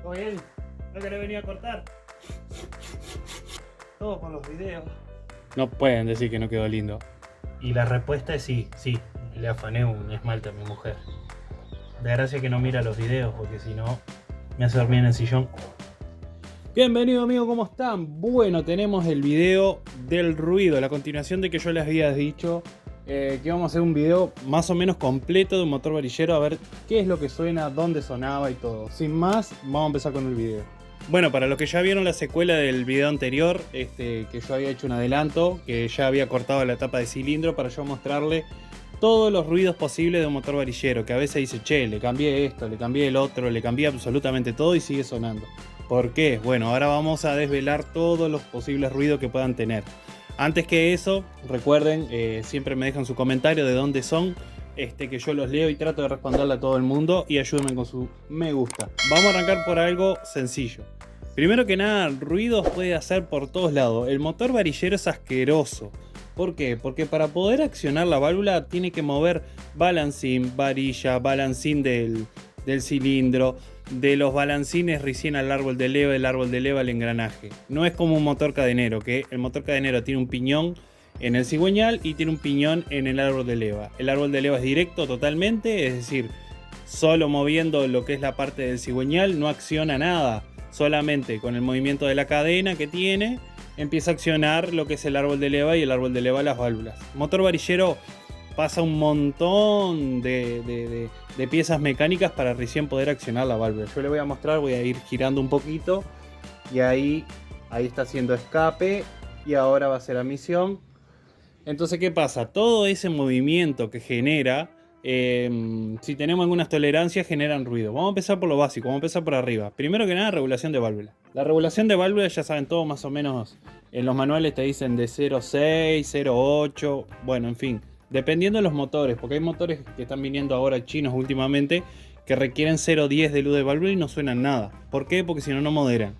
¿Todo bien? ¿No querés venir a cortar? Todo con los videos. No pueden decir que no quedó lindo. Y la respuesta es sí, sí. Le afané un esmalte a mi mujer. De gracia que no mira los videos, porque si no, me hace dormir en el sillón. Bienvenido amigos, ¿cómo están? Bueno, tenemos el video del ruido, la continuación de que yo les había dicho que íbamos a hacer un video más o menos completo de un motor varillero, a ver qué es lo que suena, dónde sonaba y todo. Sin más, vamos a empezar con el video. Bueno, para los que ya vieron la secuela del video anterior, que yo había hecho un adelanto, que ya había cortado la tapa de cilindro para yo mostrarle todos los ruidos posibles de un motor varillero, que a veces dice, che, le cambié esto, le cambié el otro, le cambié absolutamente todo y sigue sonando. ¿Por qué? Bueno, ahora vamos a desvelar todos los posibles ruidos que puedan tener. Antes que eso, recuerden, siempre me dejan su comentario de dónde son, que yo los leo y trato de responderle a todo el mundo, y ayúdenme con su me gusta. Vamos a arrancar por algo sencillo. Primero que nada, ruidos puede hacer por todos lados. El motor varillero es asqueroso. ¿Por qué? Porque para poder accionar la válvula tiene que mover balancín, varilla, balancín del cilindro, de los balancines recién al árbol de leva, el árbol de leva al engranaje. No es como un motor cadenero, que el motor cadenero tiene un piñón en el cigüeñal y tiene un piñón en el árbol de leva. El árbol de leva es directo totalmente, es decir, solo moviendo lo que es la parte del cigüeñal no acciona nada. Solamente con el movimiento de la cadena que tiene empieza a accionar lo que es el árbol de leva y el árbol de leva las válvulas. Motor varillero pasa un montón de piezas mecánicas para recién poder accionar la válvula. Yo le voy a mostrar, voy a ir girando un poquito y ahí está haciendo escape y ahora va a hacer admisión. Entonces, ¿qué pasa? Todo ese movimiento que genera, si tenemos algunas tolerancias, generan ruido. Vamos a empezar por lo básico, vamos a empezar por arriba. Primero que nada, regulación de válvula. La regulación de válvula, ya saben todos más o menos, en los manuales te dicen de 0.6, 0.8, bueno, en fin. Dependiendo de los motores, porque hay motores que están viniendo ahora chinos últimamente que requieren 0.10 de luz de válvula y no suenan nada. ¿Por qué? Porque si no, no moderan.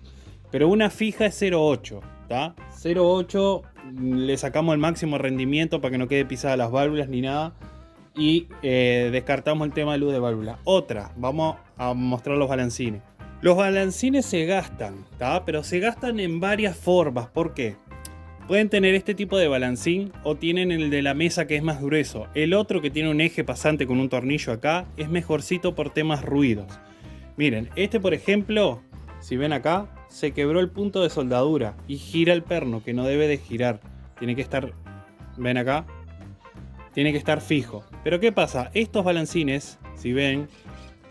Pero una fija es 0.8, ¿tá? 0.8 le sacamos el máximo rendimiento para que no quede pisada las válvulas ni nada. Y descartamos el tema de luz de válvula. Otra, vamos a mostrar los balancines. Los balancines se gastan, ¿tá? Pero se gastan en varias formas. ¿Por qué? Pueden tener este tipo de balancín o tienen el de la mesa que es más grueso. El otro que tiene un eje pasante con un tornillo acá es mejorcito por temas ruidos. Miren, este por ejemplo, si ven acá, se quebró el punto de soldadura y gira el perno que no debe de girar. Tiene que estar, ven acá, tiene que estar fijo. Pero ¿qué pasa? Estos balancines, si ven,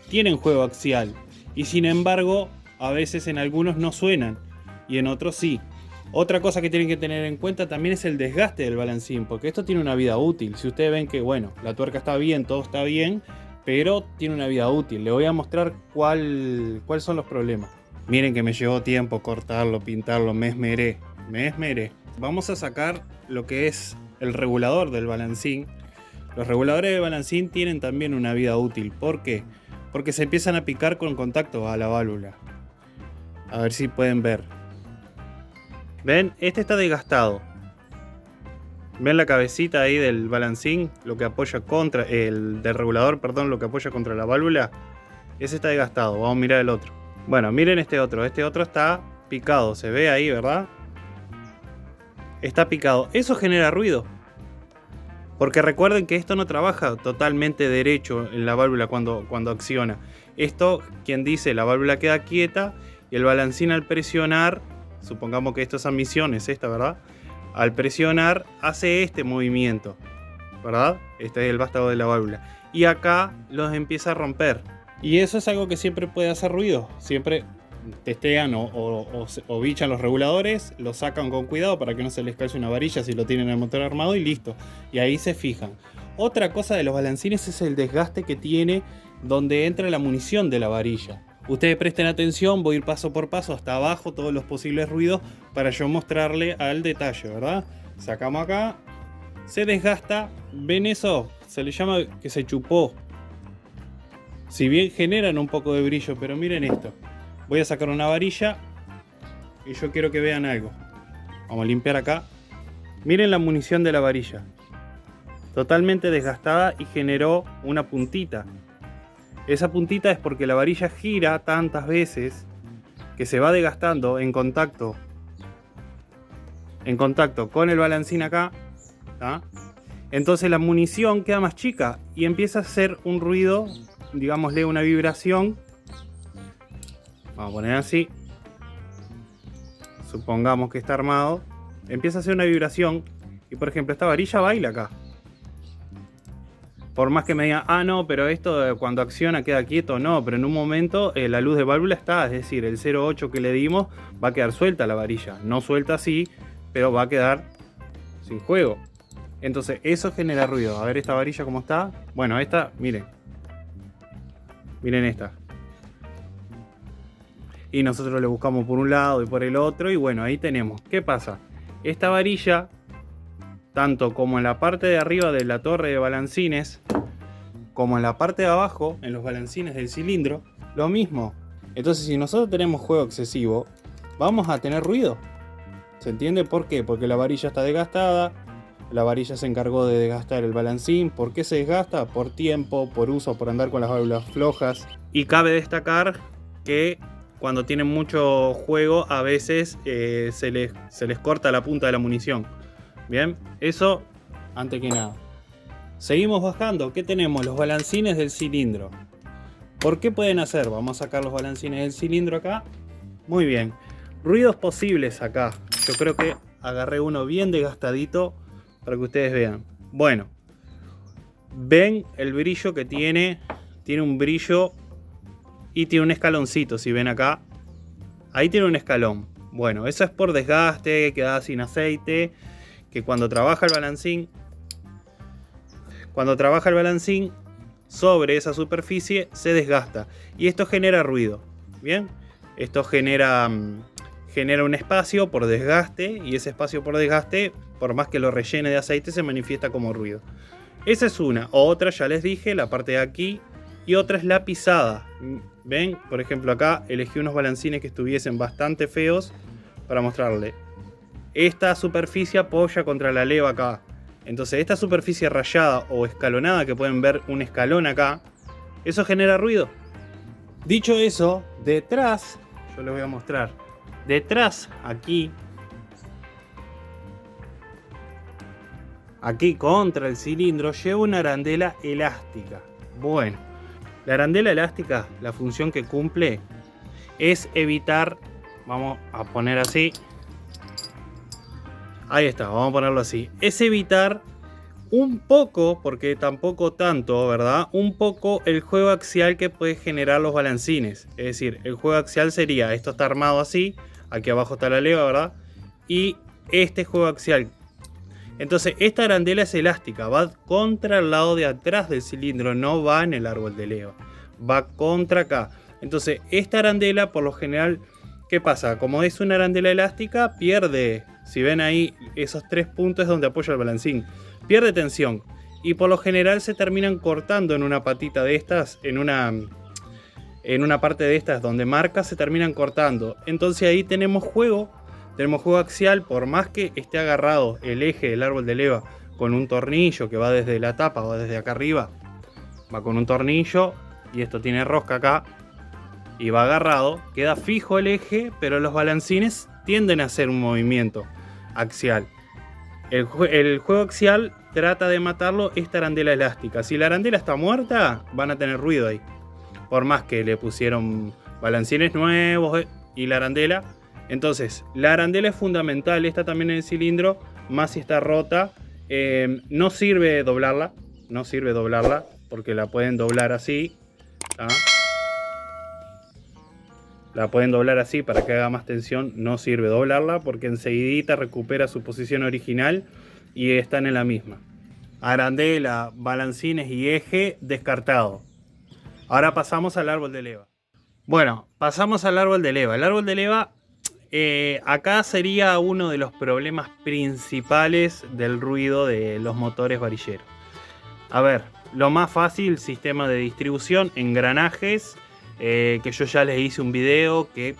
tienen juego axial y sin embargo a veces en algunos no suenan y en otros sí. Otra cosa que tienen que tener en cuenta también es el desgaste del balancín, porque esto tiene una vida útil. Si ustedes ven que, bueno, la tuerca está bien, todo está bien, pero tiene una vida útil. Les voy a mostrar cuáles son los problemas. Miren que me llevó tiempo cortarlo, pintarlo, me esmeré. Vamos a sacar lo que es el regulador del balancín. Los reguladores de balancín tienen también una vida útil. ¿Por qué? Porque se empiezan a picar con contacto a la válvula. A ver si pueden ver. ¿Ven? Este está desgastado. ¿Ven la cabecita ahí del balancín? Lo que apoya contra... del regulador, perdón, lo que apoya contra la válvula. Ese está desgastado. Vamos a mirar el otro. Bueno, miren este otro. Este otro está picado. Se ve ahí, ¿verdad? Está picado. Eso genera ruido. Porque recuerden que esto no trabaja totalmente derecho en la válvula cuando acciona. Esto, quien dice, la válvula queda quieta y el balancín al presionar... Supongamos que esto es admisión, es esta, ¿verdad? Al presionar hace este movimiento, ¿verdad? Este es el vástago de la válvula. Y acá los empieza a romper. Y eso es algo que siempre puede hacer ruido. Siempre testean o bichan los reguladores, los sacan con cuidado para que no se les caiga una varilla si lo tienen en el motor armado y listo. Y ahí se fijan. Otra cosa de los balancines es el desgaste que tiene donde entra la munición de la varilla. Ustedes presten atención, voy a ir paso por paso hasta abajo todos los posibles ruidos para yo mostrarle al detalle, ¿verdad? Sacamos acá, se desgasta, ¿ven eso? Se le llama que se chupó. Si bien generan un poco de brillo, pero miren esto. Voy a sacar una varilla y yo quiero que vean algo. Vamos a limpiar acá. Miren la munición de la varilla. Totalmente desgastada y generó una puntita. Esa puntita es porque la varilla gira tantas veces que se va desgastando en contacto con el balancín acá, ¿tá? Entonces la munición queda más chica y empieza a hacer un ruido, digámosle una vibración. Vamos a poner así. Supongamos que está armado. Empieza a hacer una vibración y por ejemplo esta varilla baila acá. Por más que me digan, ah no, pero esto cuando acciona queda quieto, no, pero en un momento la luz de válvula está, es decir, el 0,8 que le dimos va a quedar suelta la varilla. No suelta así, pero va a quedar sin juego. Entonces eso genera ruido. A ver esta varilla cómo está. Bueno, esta, miren. Miren esta. Y nosotros le buscamos por un lado y por el otro. Y bueno, ahí tenemos. ¿Qué pasa? Esta varilla, tanto como en la parte de arriba de la torre de balancines, como en la parte de abajo, en los balancines del cilindro, lo mismo. Entonces si nosotros tenemos juego excesivo, vamos a tener ruido. ¿Se entiende por qué? Porque la varilla está desgastada. La varilla se encargó de desgastar el balancín. ¿Por qué se desgasta? Por tiempo, por uso, por andar con las válvulas flojas. Y cabe destacar que cuando tienen mucho juego a veces se les corta la punta de la munición. Bien, eso antes que nada. Seguimos bajando. ¿Qué tenemos? Los balancines del cilindro. ¿Por qué pueden hacer? Vamos a sacar los balancines del cilindro acá. Muy bien. Ruidos posibles acá. Yo creo que agarré uno bien desgastadito para que ustedes vean. Bueno, ven el brillo que tiene. Tiene un brillo y tiene un escaloncito. Si ven acá, ahí tiene un escalón. Bueno, eso es por desgaste, queda sin aceite. Que cuando trabaja el balancín sobre esa superficie se desgasta. Y esto genera ruido. Bien, esto genera un espacio por desgaste. Y ese espacio por desgaste, por más que lo rellene de aceite, se manifiesta como ruido. Esa es una. Otra, ya les dije, la parte de aquí. Y otra es la pisada. ¿Ven? Por ejemplo, acá elegí unos balancines que estuviesen bastante feos para mostrarle. Esta superficie apoya contra la leva acá. Entonces esta superficie rayada o escalonada, que pueden ver un escalón acá, eso genera ruido. Dicho eso, detrás, yo les voy a mostrar. Detrás, aquí contra el cilindro, lleva una arandela elástica. Bueno, la arandela elástica, la función que cumple es evitar, vamos a poner así, ahí está, vamos a ponerlo así, es evitar un poco, porque tampoco tanto, ¿verdad? Un poco el juego axial que puede generar los balancines. Es decir, el juego axial sería, esto está armado así, aquí abajo está la leva, ¿verdad? Y este juego axial. Entonces esta arandela es elástica, va contra el lado de atrás del cilindro, no va en el árbol de leva, va contra acá. Entonces esta arandela por lo general, ¿qué pasa? Como es una arandela elástica, pierde, si ven ahí esos 3 puntos donde apoya el balancín, pierde tensión. Y por lo general se terminan cortando en una patita de estas, en una parte de estas donde marca, se terminan cortando. Entonces ahí tenemos juego axial, por más que esté agarrado el eje del árbol de leva con un tornillo que va desde la tapa o desde acá arriba, va con un tornillo y esto tiene rosca acá y va agarrado, queda fijo el eje, pero los balancines tienden a hacer un movimiento axial. El juego axial trata de matarlo esta arandela elástica. Si la arandela está muerta, van a tener ruido ahí. Por más que le pusieron balancines nuevos y la arandela. Entonces, la arandela es fundamental. Esta también en el cilindro, más si está rota. No sirve doblarla. No sirve doblarla, porque la pueden doblar así. ¿Ah? La pueden doblar así para que haga más tensión. No sirve doblarla porque enseguidita recupera su posición original y están en la misma. Arandela, balancines y eje descartado. Ahora pasamos al árbol de leva. Bueno, pasamos al árbol de leva. El árbol de leva acá sería uno de los problemas principales del ruido de los motores varilleros. A ver, lo más fácil, sistema de distribución, engranajes. Que yo ya les hice un video que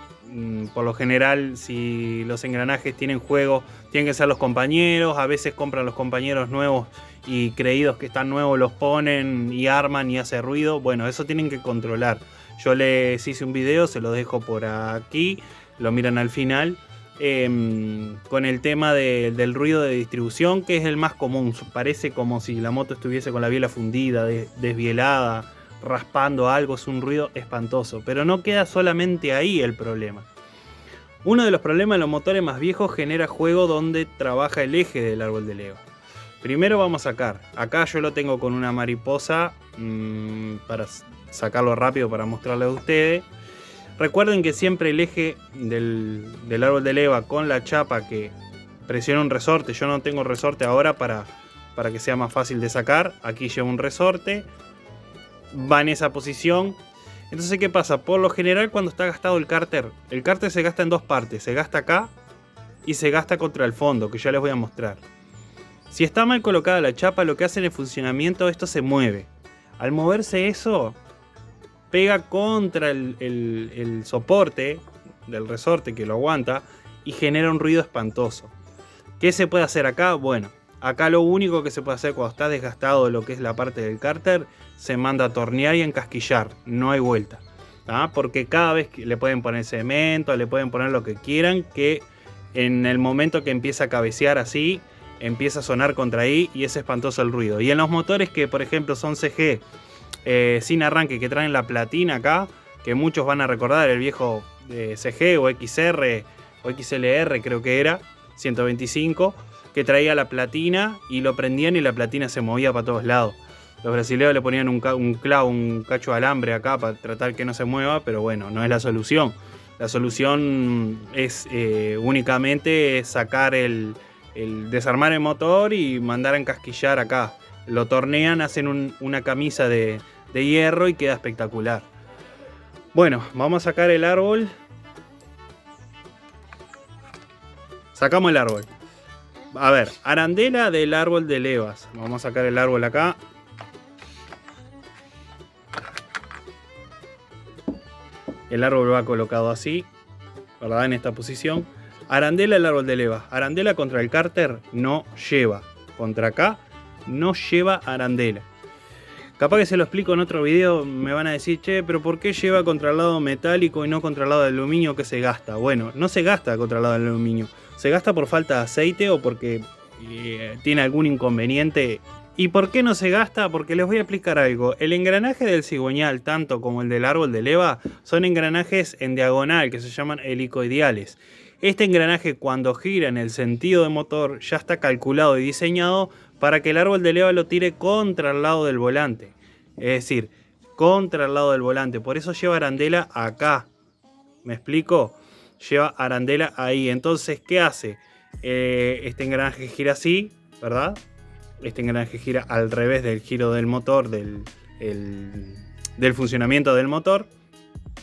por lo general si los engranajes tienen juego tienen que ser los compañeros, a veces compran los compañeros nuevos y creídos que están nuevos los ponen y arman y hace ruido. Bueno, eso tienen que controlar. Yo les hice un video, se lo dejo por aquí, lo miran al final, con el tema del ruido de distribución, que es el más común. Parece como si la moto estuviese con la biela fundida, desbielada, raspando algo, es un ruido espantoso. Pero no queda solamente ahí el problema. Uno de los problemas de los motores más viejos genera juego donde trabaja el eje del árbol de leva. Primero vamos a sacar. Acá yo lo tengo con una mariposa para sacarlo rápido para mostrarle a ustedes. Recuerden que siempre el eje del árbol de leva con la chapa que presiona un resorte. Yo no tengo resorte ahora para que sea más fácil de sacar. Aquí lleva un resorte. Va en esa posición. Entonces, ¿qué pasa? Por lo general, cuando está gastado el cárter se gasta en dos partes. Se gasta acá y se gasta contra el fondo, que ya les voy a mostrar. Si está mal colocada la chapa, lo que hace en el funcionamiento, esto se mueve. Al moverse eso, pega contra el soporte del resorte que lo aguanta y genera un ruido espantoso. ¿Qué se puede hacer acá? Bueno, acá lo único que se puede hacer cuando está desgastado lo que es la parte del cárter, se manda a tornear y encasquillar, no hay vuelta, ¿tá? Porque cada vez que le pueden poner cemento, le pueden poner lo que quieran, que en el momento que empieza a cabecear así, empieza a sonar contra ahí y es espantoso el ruido. Y en los motores que por ejemplo son CG sin arranque, que traen la platina acá, que muchos van a recordar el viejo CG o XR o XLR creo que era, 125, que traía la platina y lo prendían y la platina se movía para todos lados. Los brasileños le ponían un clavo, un cacho de alambre acá para tratar que no se mueva, pero bueno, no es la solución. La solución es únicamente sacar desarmar el motor y mandar a encasquillar acá. Lo tornean, hacen una camisa de hierro y queda espectacular. Bueno, vamos a sacar el árbol. Sacamos el árbol. A ver, arandela del árbol de levas. Vamos a sacar el árbol acá. El árbol va colocado así, ¿verdad? En esta posición. Arandela del árbol de leva. Arandela contra el cárter no lleva. Contra acá no lleva arandela. Capaz que se lo explico en otro video, me van a decir, che, pero ¿por qué lleva contra el lado metálico y no contra el lado de aluminio que se gasta? Bueno, no se gasta contra el lado del aluminio. Se gasta por falta de aceite o porque tiene algún inconveniente. ¿Y por qué no se gasta? Porque les voy a explicar algo. El engranaje del cigüeñal, tanto como el del árbol de leva, son engranajes en diagonal que se llaman helicoidales. Este engranaje, cuando gira en el sentido de motor, ya está calculado y diseñado para que el árbol de leva lo tire contra el lado del volante. Es decir, contra el lado del volante. Por eso lleva arandela acá. ¿Me explico? Lleva arandela ahí. Entonces, ¿qué hace? Este engranaje gira así, ¿verdad? Este engranaje gira al revés del giro del motor, del funcionamiento del motor.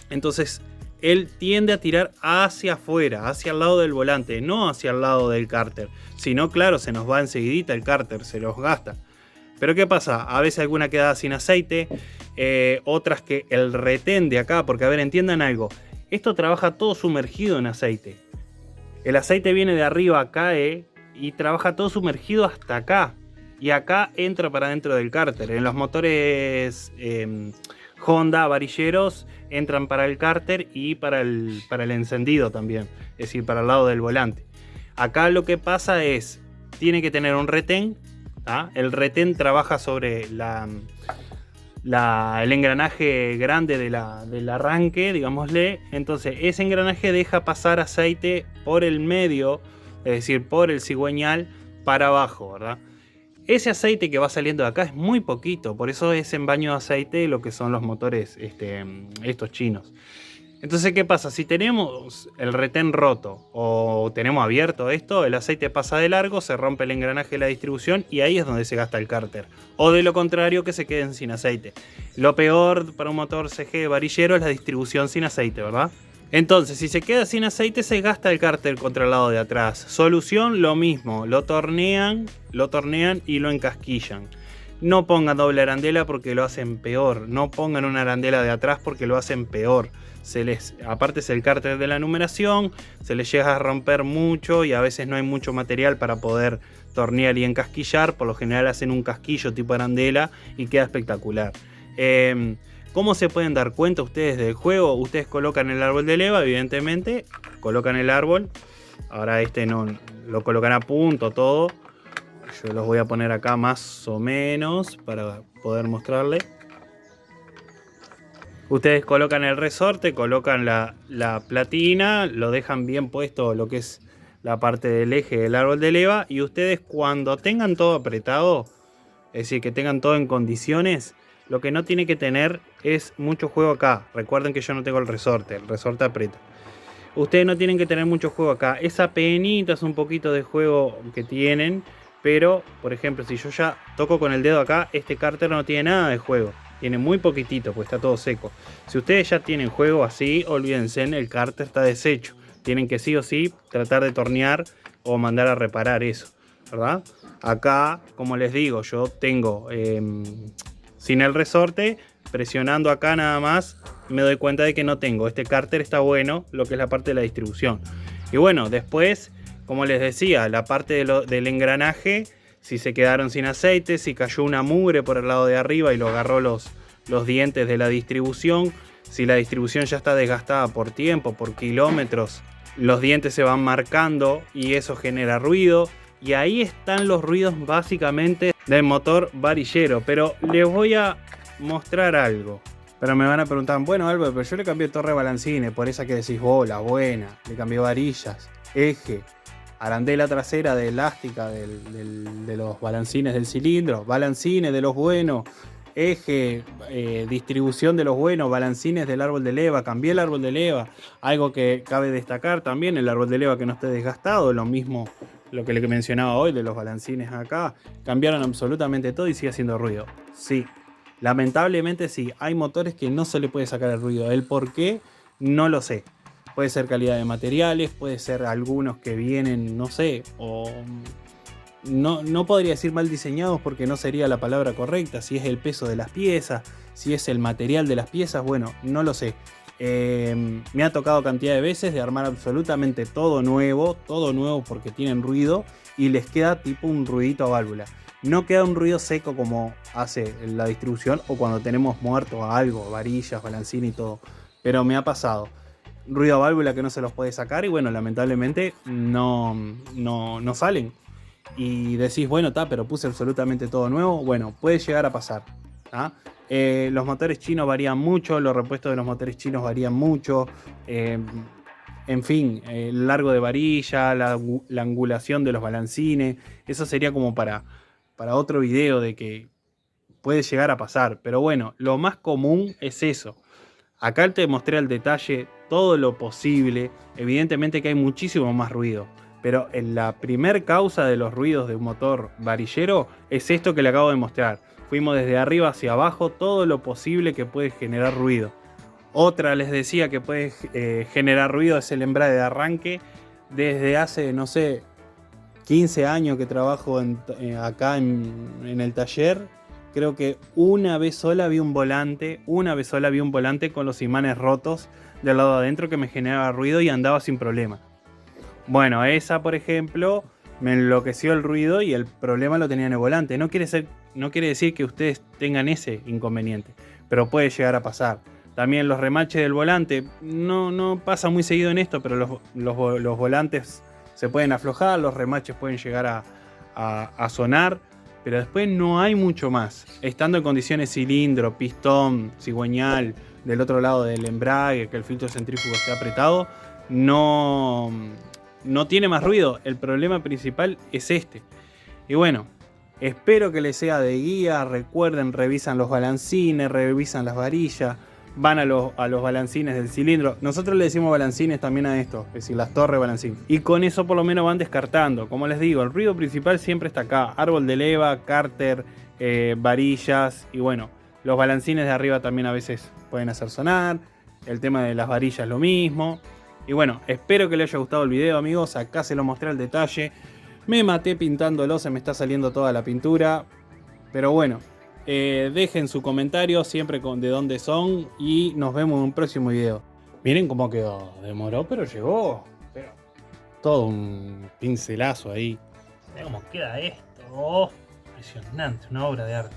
Entonces, él tiende a tirar hacia afuera, hacia el lado del volante, no hacia el lado del cárter. Si no, claro, se nos va enseguidita el cárter, se los gasta. Pero ¿qué pasa? A veces alguna queda sin aceite, otras que el retén de acá, porque a ver, entiendan algo. Esto trabaja todo sumergido en aceite. El aceite viene de arriba, cae y trabaja todo sumergido hasta acá. Y acá entra para dentro del cárter. En los motores Honda, varilleros, entran para el cárter y para el encendido también. Es decir, para el lado del volante. Acá lo que pasa es, tiene que tener un retén. ¿Ah? El retén trabaja sobre el engranaje grande del arranque, digámosle. Entonces ese engranaje deja pasar aceite por el medio, es decir, por el cigüeñal para abajo, ¿verdad? Ese aceite que va saliendo de acá es muy poquito, por eso es en baño de aceite lo que son los motores estos chinos. Entonces, ¿qué pasa? Si tenemos el retén roto o tenemos abierto esto, el aceite pasa de largo, se rompe el engranaje de la distribución y ahí es donde se gasta el cárter. O de lo contrario, que se queden sin aceite. Lo peor para un motor CG varillero es la distribución sin aceite, ¿verdad? Entonces, si se queda sin aceite, se gasta el cárter contra el lado de atrás. Solución, lo mismo. Lo tornean y lo encasquillan. No pongan doble arandela porque lo hacen peor. No pongan una arandela de atrás porque lo hacen peor. Aparte es el cárter de la numeración, se les llega a romper mucho y a veces no hay mucho material para poder tornear y encasquillar. Por lo general hacen un casquillo tipo arandela y queda espectacular. ¿Cómo se pueden dar cuenta ustedes del juego? Ustedes colocan el árbol de leva, evidentemente. Colocan el árbol. Ahora este no lo colocan a punto todo. Yo los voy a poner acá más o menos para poder mostrarle. Ustedes colocan el resorte, colocan la platina, lo dejan bien puesto lo que es la parte del eje del árbol de leva. Y ustedes cuando tengan todo apretado, es decir, que tengan todo en condiciones, lo que no tiene que tener es mucho juego acá. Recuerden que yo no tengo el resorte aprieta. Ustedes no tienen que tener mucho juego acá. Esa penita es un poquito de juego que tienen. Pero, por ejemplo, si yo ya toco con el dedo acá, este cárter no tiene nada de juego. Tiene muy poquitito, pues está todo seco. Si ustedes ya tienen juego así, olvídense, el cárter está deshecho. Tienen que sí o sí tratar de tornear o mandar a reparar eso, ¿verdad? Acá, como les digo, yo tengo sin el resorte, presionando acá nada más, me doy cuenta de que no tengo. Este cárter está bueno, lo que es la parte de la distribución. Y bueno, después, como les decía, la parte del engranaje, si se quedaron sin aceite, si cayó una mugre por el lado de arriba y lo agarró los dientes de la distribución, si la distribución ya está desgastada por tiempo, por kilómetros, los dientes se van marcando y eso genera ruido. Y ahí están los ruidos básicamente del motor varillero. Pero les voy a mostrar algo. Pero me van a preguntar, bueno Álvaro, pero yo le cambié torre balancines, por esa que decís vos, la buena. Le cambié varillas, eje, arandela trasera de elástica de los balancines del cilindro, balancines de los buenos, eje, distribución de los buenos, balancines del árbol de leva, cambié el árbol de leva. Algo que cabe destacar también, el árbol de leva que no esté desgastado, lo mismo lo que le mencionaba hoy de los balancines acá, cambiaron absolutamente todo y sigue haciendo ruido. Sí, lamentablemente sí, hay motores que no se le puede sacar el ruido. El por qué, no lo sé. Puede ser calidad de materiales, puede ser algunos que vienen, no sé, o no podría decir mal diseñados porque no sería la palabra correcta. Si es el peso de las piezas, si es el material de las piezas, bueno, no lo sé. Me ha tocado cantidad de veces de armar absolutamente todo nuevo porque tienen ruido y les queda tipo un ruidito a válvula. No queda un ruido seco como hace la distribución o cuando tenemos muerto a algo, varillas, balancín y todo. Pero me ha pasado. Ruido a válvula que no se los puede sacar y bueno, lamentablemente no salen. Y decís, bueno, pero puse absolutamente todo nuevo. Bueno, puede llegar a pasar. Los motores chinos varían mucho, los repuestos de los motores chinos varían mucho. En fin, el largo de varilla, la angulación de los balancines. Eso sería como para otro video de que puede llegar a pasar. Pero bueno, lo más común es eso. Acá te mostré al detalle todo lo posible. Evidentemente que hay muchísimo más ruido. Pero en la primer causa de los ruidos de un motor varillero es esto que le acabo de mostrar. Fuimos desde arriba hacia abajo, todo lo posible que puede generar ruido. Otra les decía que puede generar ruido es el embrague de arranque. Desde hace, no sé, 15 años que trabajo acá en el taller. Creo que una vez sola vi un volante con los imanes rotos del lado de adentro que me generaba ruido y andaba sin problema. Bueno, esa por ejemplo me enloqueció el ruido y el problema lo tenía en el volante. No quiere decir que ustedes tengan ese inconveniente, pero puede llegar a pasar. También los remaches del volante, no pasa muy seguido en esto, pero los volantes se pueden aflojar, los remaches pueden llegar a sonar, pero después no hay mucho más. Estando en condiciones cilindro, pistón, cigüeñal, del otro lado del embrague, que el filtro centrífugo esté apretado, no tiene más ruido. El problema principal es este. Y bueno, espero que les sea de guía. Recuerden, revisan los balancines, revisan las varillas, van a los balancines del cilindro. Nosotros le decimos balancines también a esto, es decir, las torres balancín. Y con eso por lo menos van descartando. Como les digo, el ruido principal siempre está acá. Árbol de leva, cárter, varillas y bueno, los balancines de arriba también a veces pueden hacer sonar. El tema de las varillas lo mismo. Y bueno, espero que les haya gustado el video, amigos. Acá se lo mostré al detalle. Me maté pintándolo, se me está saliendo toda la pintura. Pero bueno, dejen su comentario siempre de dónde son. Y nos vemos en un próximo video. Miren cómo quedó. Demoró, pero llegó. Pero todo un pincelazo ahí. Mira cómo queda esto. Oh, impresionante, una obra de arte.